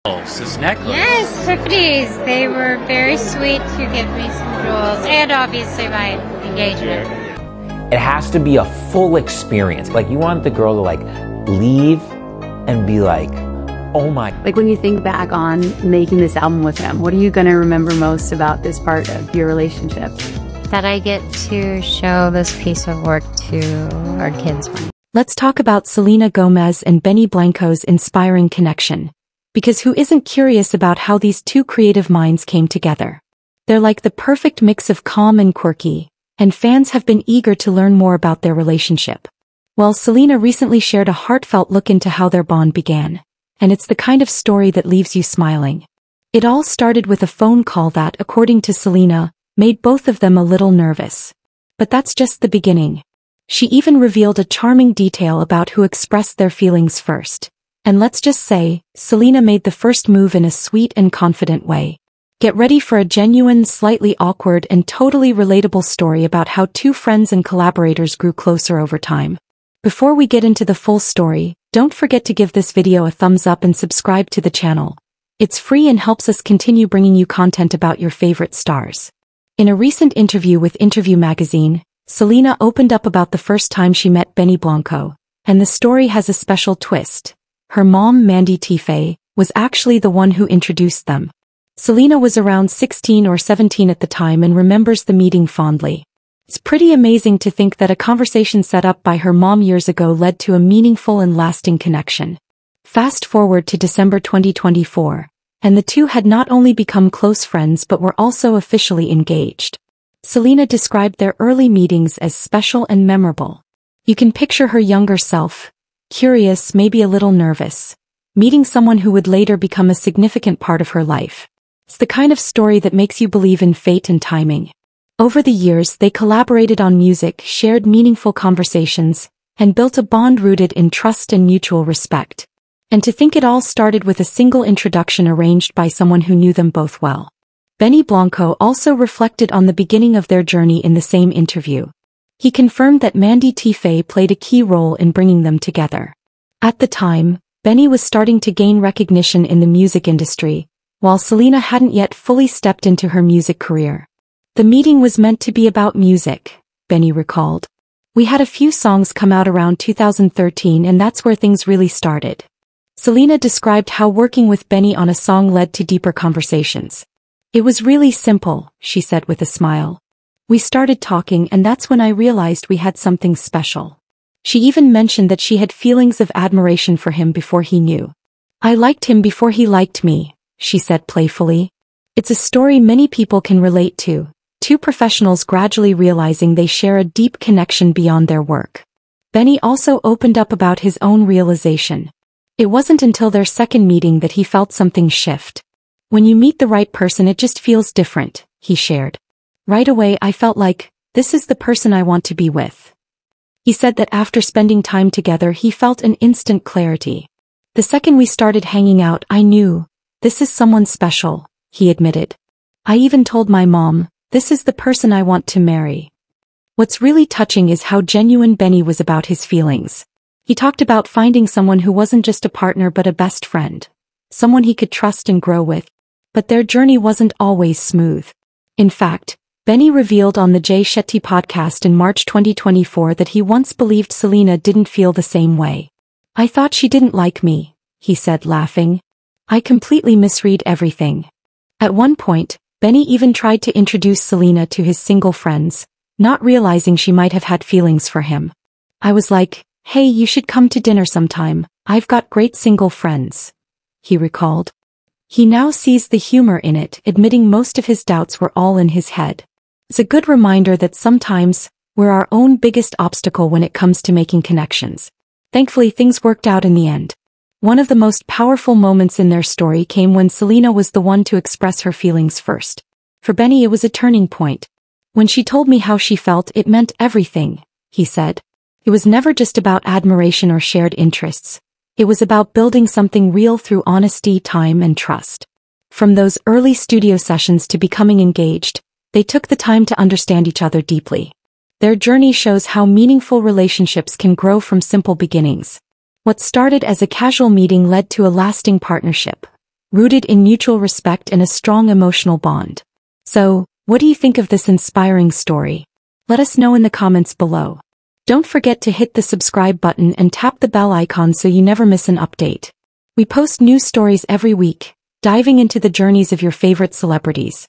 This necklace. Yes, Tiffany's. They were very sweet to give me some jewels and obviously my engagement. It has to be a full experience. Like, you want the girl to leave and be like, oh my. Like, when you think back on making this album with him, what are you going to remember most about this part of your relationship? That I get to show this piece of work to our kids. Let's talk about Selena Gomez and Benny Blanco's inspiring connection. Because who isn't curious about how these two creative minds came together? They're like the perfect mix of calm and quirky, and fans have been eager to learn more about their relationship. Well, Selena recently shared a heartfelt look into how their bond began, and it's the kind of story that leaves you smiling. It all started with a phone call that, according to Selena, made both of them a little nervous. But that's just the beginning. She even revealed a charming detail about who expressed their feelings first. And let's just say, Selena made the first move in a sweet and confident way. Get ready for a genuine, slightly awkward, and totally relatable story about how two friends and collaborators grew closer over time. Before we get into the full story, don't forget to give this video a thumbs up and subscribe to the channel. It's free and helps us continue bringing you content about your favorite stars. In a recent interview with Interview magazine, Selena opened up about the first time she met Benny Blanco, and the story has a special twist. Her mom, Mandy Tife, was actually the one who introduced them. Selena was around 16 or 17 at the time and remembers the meeting fondly. It's pretty amazing to think that a conversation set up by her mom years ago led to a meaningful and lasting connection. Fast forward to December 2024, and the two had not only become close friends but were also officially engaged. Selena described their early meetings as special and memorable. You can picture her younger self, curious, maybe a little nervous, meeting someone who would later become a significant part of her life. It's the kind of story that makes you believe in fate and timing. Over the years, they collaborated on music, shared meaningful conversations, and built a bond rooted in trust and mutual respect. And to think it all started with a single introduction arranged by someone who knew them both well. Benny Blanco also reflected on the beginning of their journey in the same interview. He confirmed that Mandy Tife played a key role in bringing them together. At the time, Benny was starting to gain recognition in the music industry, while Selena hadn't yet fully stepped into her music career. The meeting was meant to be about music, Benny recalled. We had a few songs come out around 2013 and that's where things really started. Selena described how working with Benny on a song led to deeper conversations. It was really simple, she said with a smile. We started talking and that's when I realized we had something special. She even mentioned that she had feelings of admiration for him before he knew. I liked him before he liked me, she said playfully. It's a story many people can relate to, two professionals gradually realizing they share a deep connection beyond their work. Benny also opened up about his own realization. It wasn't until their second meeting that he felt something shift. When you meet the right person, it just feels different, he shared. Right away I felt like, this is the person I want to be with. He said that after spending time together he felt an instant clarity. The second we started hanging out I knew, this is someone special, he admitted. I even told my mom, this is the person I want to marry. What's really touching is how genuine Benny was about his feelings. He talked about finding someone who wasn't just a partner but a best friend. Someone he could trust and grow with. But their journey wasn't always smooth. In fact, Benny revealed on the Jay Shetty podcast in March 2024 that he once believed Selena didn't feel the same way. I thought she didn't like me, he said laughing. I completely misread everything. At one point, Benny even tried to introduce Selena to his single friends, not realizing she might have had feelings for him. I was like, hey, you should come to dinner sometime, I've got great single friends, he recalled. He now sees the humor in it, admitting most of his doubts were all in his head. It's a good reminder that sometimes, we're our own biggest obstacle when it comes to making connections. Thankfully things worked out in the end. One of the most powerful moments in their story came when Selena was the one to express her feelings first. For Benny it was a turning point. When she told me how she felt it meant everything, he said. It was never just about admiration or shared interests. It was about building something real through honesty, time and trust. From those early studio sessions to becoming engaged, they took the time to understand each other deeply. Their journey shows how meaningful relationships can grow from simple beginnings. What started as a casual meeting led to a lasting partnership, rooted in mutual respect and a strong emotional bond. So, what do you think of this inspiring story? Let us know in the comments below. Don't forget to hit the subscribe button and tap the bell icon so you never miss an update. We post new stories every week, diving into the journeys of your favorite celebrities.